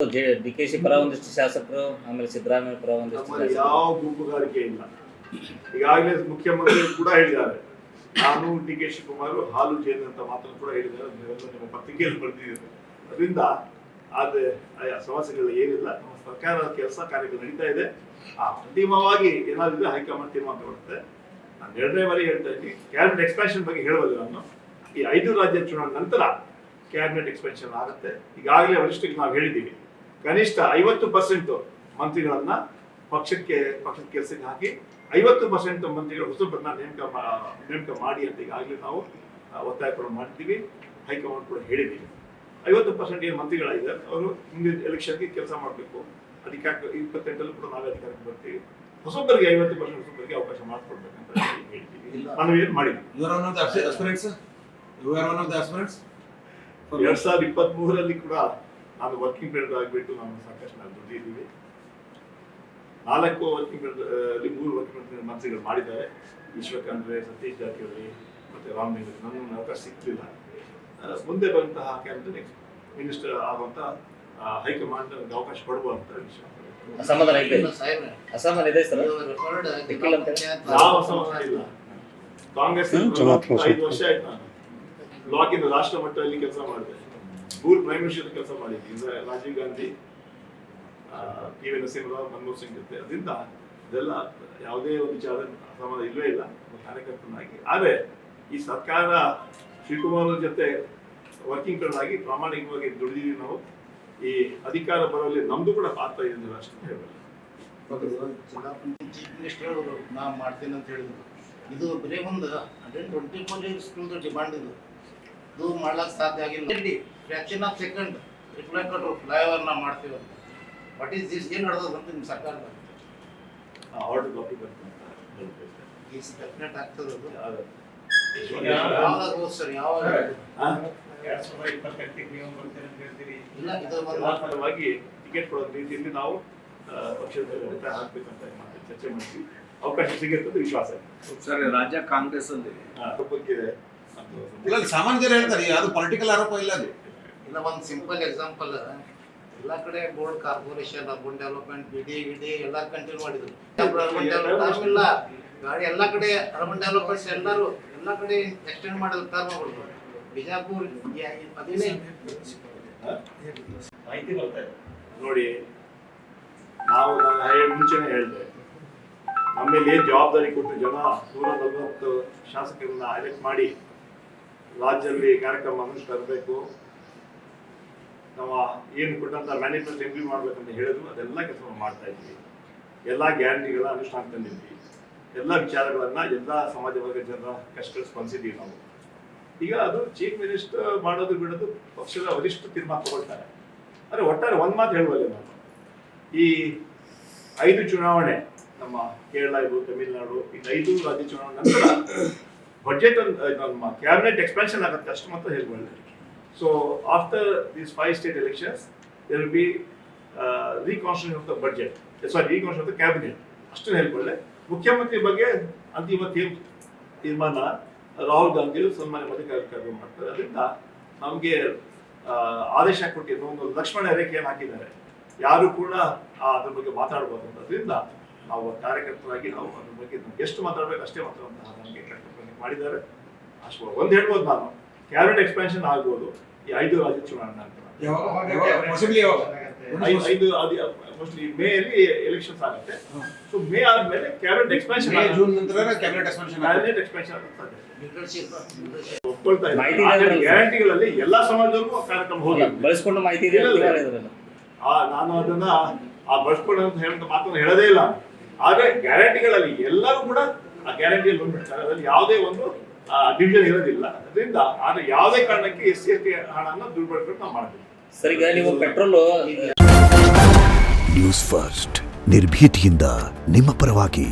DKC ಪರ ಒಂದಿಷ್ಟು ಶಾಸಕರು, ಆಮೇಲೆ ಸಿದ್ದರಾಮಯ್ಯ ಪರ ಒಂದಿಷ್ಟು ಯಾವ ಗುಂಪುಗಾರಿಕೆ ಇಲ್ಲ. ಈಗಾಗಲೇ ಮುಖ್ಯಮಂತ್ರಿ ಕೂಡ ಹೇಳಿದ್ದಾರೆ, ನಾನು DK ಶಿವಕುಮಾರ್ ಹಾಲು ಜೇನು ಅಂತ ಮಾತನ್ನು ಕೂಡ ಹೇಳಿದ್ದಾರೆ. ನಿಮ್ಮ ಪತ್ರಿಕೆಯಲ್ಲಿ ಬರೆದಿದ್ದಾರೆ. ಅದರಿಂದ ಆದ್ರೆ ಸಮಸ್ಯೆಗಳು ಏನಿಲ್ಲ. ನಮ್ಮ ಸರ್ಕಾರದ ಕೆಲಸ ಕಾರ್ಯಗಳು ನಡೀತಾ ಇದೆ. ಅಂತಿಮವಾಗಿ ಏನಾದ್ರು ಹೈಕಮಾಂಡ್ ತೀರ್ಮಾನ ತಗೊಳುತ್ತೆ. ನಾನು 2ನೇ ಬಾರಿ ಹೇಳ್ತಾ ಇದ್ದೀನಿ, ಕ್ಯಾಬಿನೆಟ್ ಎಕ್ಸ್ಪ್ಯಾನ್ಷನ್ ಬಗ್ಗೆ ಹೇಳಬಲ್ಲ. ನಾನು ಈ 5 ರಾಜ್ಯ ಚುನಾವಣೆ ನಂತರ ಕ್ಯಾಬಿನೆಟ್ ಎಕ್ಸ್ಪೆನ್ಷನ್ ಆಗುತ್ತೆ. ಈಗಾಗಲೇ ವರಿಷ್ಠರಿಗೆ ನಾವು ಹೇಳಿದ್ದೀವಿ, ಕನಿಷ್ಠ 50% ಮಂತ್ರಿಗಳನ್ನ ಪಕ್ಷದ ಕೆಲಸಕ್ಕೆ ಹಾಕಿ 50% ಮಂತ್ರಿಗಳು ಹೊಸಬರನ್ನ ನೇಮಕ ಮಾಡಿ ಅಂತ ಈಗಾಗಲೇ ನಾವು ಒತ್ತಾಯ ಕೂಡ ಮಾಡಿದ್ದೀವಿ. ಹೈಕಮಾಂಡ್ ಕೂಡ ಹೇಳಿದ್ದೀವಿ. 50% ಏನು ಮಂತ್ರಿಗಳಾಗಿದ್ದಾರೆ ಅವರು ಮುಂದಿನ ಎಲೆಕ್ಷನ್ಗೆ ಕೆಲಸ ಮಾಡಬೇಕು. ಅಧಿಕಾರ 28 ಕೂಡ ನಾವೇ ಅಧಿಕಾರಕ್ಕೆ ಬರ್ತೀವಿ. ಹೊಸಬರಿಗೆ 50% ಹೊಸಬರಿಗೆ ಅವಕಾಶ ಮಾಡಿಕೊಡ್ಬೇಕಂತ ಹೇಳ್ತೀವಿ. ಮನವಿ ಮಾಡಿದ್ವಿ. 2023 ಕೂಡ ನಾನು ವರ್ಕಿಂಗ್ ಪೀರಿಯಡ್ ಆಗಿಬಿಟ್ಟು ನಾವು ಸಾಕಷ್ಟು ನಾವು ದುಡ್ಡಿದ್ದೀವಿ. 4 ವರ್ಕಿಂಗ್ ಪೀರಿಯಡ್ ಅಲ್ಲಿ 3 ವರ್ಕಿಂಗ್ ಪೀರಿಯಡ್ ಮಂತ್ರಿಗಳು ಮಾಡಿದ್ದಾರೆ. ವಿಶ್ವಕಂದ್ರೆ, ಸತೀಶ್ ಜಾರಕಿಹೊಳಿ ಮತ್ತೆ ರಾಮಲಿಂಗ. ನನಗೆ ಅವಕಾಶ ಸಿಕ್ಕಿಲ್ಲ. ಮುಂದೆ ಬಂತಹ ಕ್ಯಾಬಿನೆಟ್ ಮಿನಿಸ್ಟರ್ ಆಗುವಂತ ಹೈಕಮಾಂಡ್ ಅವಕಾಶ ಕೊಡುವ ಅಂತ ವಿಷಯ. ಅಸಮಾಧಾನ ಇದೆ ಸರ್. ಯಾವ ಅಸಮಾಧಾನ ಇಲ್ಲ. ಕಾಂಗ್ರೆಸ್ 5 ವರ್ಷ ಆಯ್ತು. ನಾನು ಬ್ಲಾಕ್ ಇಂದ ರಾಷ್ಟ್ರ ಮಟ್ಟದಲ್ಲಿ ಕೆಲಸ ಮಾಡಿದೆ. 3 ಪ್ರೈಮ್ ಮಿನಿಸ್ಟರ್ ಕೆಲಸ ಮಾಡಿದ್ದೆ. ರಾಜೀವ್ ಗಾಂಧಿ, PV ನರಸಿಂಹರಾವ್, ಮನಮೋಹನ್ ಸಿಂಗ್ ಜೊತೆ. ಅದರಿಂದ ಇದೆಲ್ಲ ಯಾವುದೇ ಒಂದು ವಿಚಾರ ಅಸಮಾಧಾನ ಇಲ್ಲವೇ ಇಲ್ಲ ಕಾರ್ಯಕರ್ತನಾಗಿ. ಆದರೆ ಈ ಸರ್ಕಾರ ಶಿವಕುಮಾರ್ ಜೊತೆ ವರ್ಕಿಂಗ್ ಪೀರಿಯಡ್ ಆಗಿ ಪ್ರಾಮಾಣಿಕವಾಗಿ ದುಡಿದಿದ್ದೀವಿ ನಾವು. ಈ ಅಧಿಕಾರ ಬರೋಲ್ಲಿ ನಮ್ದು ಕೂಡ ಪಾತ್ರ ಇದೆ ಅಷ್ಟು ಹೇಳಲ್ಲ. ಚೀಫ್ ಮಿನಿಸ್ಟರ್ ಅವರು ನಾವು ಮಾಡ್ತೀನಿ ಅಂತ ಹೇಳಿದ್ರು. ಇದು ಬರೀ ಒಂದು 120 ಸ್ಕೂಲ್ದು ಡಿಮಾಂಡ್ ಇದು ಮಾಡ್ಲಿಕ್ಕೆ ಸಾಧ್ಯ ಆಗಿಲ್ಲ. ಫ್ರಾಕ್ಷನ್ ಆಫ್ ಸೆಕೆಂಡ್ ರಿಪ್ಲೈ ಕೊಟ್ಟರು, ಫ್ಲೈಓವರ್ ನಾವು ಮಾಡ್ತೀವಿ ಅಂತ. What is this? ಏನು ನಡೆದದು ಅಂತ ನಿಮ್ಮ ಸರ್ಕಾರದ ಆರ್ಡರ್ ಕಾಪಿ ಬರ್ತದೆ ಡೆಫಿನೆಟ್ ಆಗ್ತದೆ ಅದು. ಯಾವಾಗ ಸರ್ ಯಾವಾಗ ಇಲ್ಲ ಇದು ಟಿಕೆಟ್ ಕೊಡೋ ರೀತಿಯಲ್ಲಿ ನಾವು ಪಕ್ಷದ ಹಾಕ್ಬೇಕಂತ ಚರ್ಚೆ ಮಾಡ್ತೀವಿ. ಅವಕಾಶ ಸಿಗುತ್ತೆ ವಿಶ್ವಾಸ ಸರ್. ರಾಜ್ಯ ಕಾಂಗ್ರೆಸ್ ಅಲ್ಲಿ ಸಾಮಾನ್ಯ ಜನ ಹೇಳ್ತಾರೆ ಅದು ಪೊಲಿಟಿಕಲ್ ಆರೋಪ ಇಲ್ಲ. ಅದು ಇಲ್ಲ, ಒಂದು ಸಿಂಪಲ್ ಎಕ್ಸಾಂಪಲ್. ಎಲ್ಲ ಕಡೆ board, corporation, urban development, BD ಎಲ್ಲ ಕಂಟಿನ್ಯೂ ಮಾಡಿದ್ರು. ಅರ್ಬನ್ ಡೆವಲಪ್ಮೆಂಟ್ ಇಲ್ಲ ಗಾಡಿ ಎಲ್ಲ ಕಡೆ ಅರ್ಬನ್ ಡೆವಲಪ್ಮೆಂಟ್ ಎಲ್ಲ ಕಡೆ ಎಕ್ಸ್ಟೆಂಡ್ ಮಾಡಿದ್ರು ಟರ್ಮ್ಗಳು. ಬಿಜಾಪುರ ಮಾಹಿತಿ ಬರ್ತಾ ಇದೆ ನೋಡಿ. ನಾವು ಮುಂಚೆನೆ ಹೇಳಿದೆ, ನಮ್ಮ ಮೇಲೆ ಏನ್ ಜವಾಬ್ದಾರಿ ಕೊಟ್ಟು ಜನ 140 ಶಾಸಕರನ್ನ ಎಲೆಕ್ಟ್ ಮಾಡಿ ರಾಜ್ಯದಲ್ಲಿ ಕಾರ್ಯಕ್ರಮವನ್ನು ತರಬೇಕು, ನಾವು ಏನು ಕೊಟ್ಟಂತ ಮ್ಯಾನಿಫೆಸ್ಟೋ ಇಂಪ್ಲಿಮೆಂಟ್ ಮಾಡ್ಬೇಕಂತ ಹೇಳಿದ್ರು. ಅದೆಲ್ಲ ಕೆಲಸ ಮಾಡ್ತಾ ಇದ್ವಿ. ಎಲ್ಲ ಗ್ಯಾರಂಟಿಗಳ ಅನುಷ್ಠಾನ ತಂದಿದ್ವಿ. ಎಲ್ಲ ವಿಚಾರಗಳನ್ನ ಎಲ್ಲ ಸಮಾಜ ವರ್ಗ ಜನರ ಕಷ್ಟ ಸ್ಪಂದಿಸಿದ್ವಿ ನಾವು. ಈಗ ಅದು ಚೀಫ್ ಮಿನಿಸ್ಟರ್ ಮಾಡೋದು ಬಿಡೋದು ಪಕ್ಷದ ವರಿಷ್ಠ ತೀರ್ಮಾನ ತಗೊಳ್ತಾರೆ. ಆದರೆ ಒಟ್ಟಾರೆ ಒಂದ್ ಮಾತು ಹೇಳುವಲ್ಲ, ನಾನು ಈ 5 ಚುನಾವಣೆ, ನಮ್ಮ ಕೇರಳ ಇರ್ಬೋದು, ತಮಿಳುನಾಡು, ಈ 5 ರಾಜ್ಯ ಚುನಾವಣೆ ನಂತರ ಬಜೆಟ್ ನಮ್ಮ ಕ್ಯಾಬಿನೆಟ್ ಎಕ್ಸ್ಪಾನ್ಷನ್ ಆಗುತ್ತೆ ಅಷ್ಟು ಮಾತ್ರ ಹೇಳ್ಕೊಳ್ಳಿ. So after these 5 state elections there will be reconstitution of the budget, reconstitution of the cabinet ಅಷ್ಟನ್ನು ಹೇಳ್ಕೊಳ್ಳಿ. ಮುಖ್ಯಮಂತ್ರಿ ಬಗ್ಗೆ ಅಂತಿಮ ತೀರ್ಮಾನ ರಾಹುಲ್ ಗಾಂಧಿ ಸನ್ಮಾನ್ಯ ಮಲ್ಲಿಕಾರ್ಜುನ ಮಾಡ್ತಾರೆ. ಅದರಿಂದ ನಮಗೆ ಆದೇಶ ಕೊಟ್ಟಿದ್ದು ಒಂದು ಲಕ್ಷ್ಮಣ ರೇಖೆಯನ್ನು ಹಾಕಿದ್ದಾರೆ, ಯಾರು ಕೂಡ ಅದ್ರ ಬಗ್ಗೆ ಮಾತಾಡಬಹುದು ಅಂತ. ಅದರಿಂದ ನಾವು ಕಾರ್ಯಕರ್ತರಾಗಿ ನಾವು ಅದ್ರ ಬಗ್ಗೆ ನಮ್ಗೆ ಎಷ್ಟು ಮಾತಾಡ್ಬೇಕು ಅಷ್ಟೇ ಮಾತಾಡುವಂತಹ ನಮಗೆ ಮಾಡಿದ್ದಾರೆ. ಅಷ್ಟು ಒಂದು ಹೇಳ್ಬೋದು, ನಾನು ಕ್ಯಾಬಿನೆಟ್ ಎಕ್ಸ್ಪಾನ್ಷನ್ ಆಗ್ಬೋದು ಈ 5 ರಾಜ್ಯ ಚುನಾವಣೆ ನಂತರ. 5 ಮೋಸ್ಟ್ಲಿ ಮೇ ಅಲ್ಲಿ ಎಲೆಕ್ಷನ್ಸ್ ಆಗುತ್ತೆ. ಸೊ ಮೇ ಆದ್ಮೇಲೆ ಕ್ಯಾಬಿನೆಟ್ ಎಕ್ಸ್ಪಾನ್ಷನ್, ಜೂನ್ ನಂತರ ಕ್ಯಾಬಿನೆಟ್ ಎಕ್ಸ್ಪಾನ್ಷನ್ ಆಗುತ್ತೆ. ಒಪ್ಕೊಳ್ತಾ ಇದ್ದಾರೆ. ಗ್ಯಾರಂಟಿಗಳಲ್ಲಿ ಎಲ್ಲಾ ಸಮಾಜದಲ್ಲೂ ಕಾರ್ಯಕ್ರಮ ಹೋಗಿ ಬಳಸ್ಕೊಂಡು ಮಾಹಿತಿ ಇದೆ. ನಾನು ಅದನ್ನ ಬಳಸ್ಕೊಂಡು ಅಂತ ಹೇಳುವಂತ ಮಾತನ್ನು ಹೇಳದೇ ಇಲ್ಲ. ಆದ್ರೆ ಗ್ಯಾರಂಟಿಗಳಲ್ಲಿ ಎಲ್ಲರೂ ಕೂಡ ಆ ಗ್ಯಾರಂಟಿಯಲ್ಲಿ ಬಂದ್ಬಿಡ್ತಾರೆ. ಅದರಲ್ಲಿ ಯಾವುದೇ ಒಂದು ಡಿವಿಷನ್ ಇರೋದಿಲ್ಲ. ಅದರಿಂದ ಆದ್ರೆ ಯಾವುದೇ ಕಾರಣಕ್ಕೆ SC ಹಣನ ದುರ್ಬಳಕೆ ನಾವು ಮಾಡ್ತೀವಿ. ಸರ್, ಈಗ ನೀವು ಪೆಟ್ರೋಲ್ ನ್ಯೂಸ್ ಫಸ್ಟ್ ನಿರ್ಭೀತಿಯಿಂದ ನಿಮ್ಮ ಪರವಾಗಿ.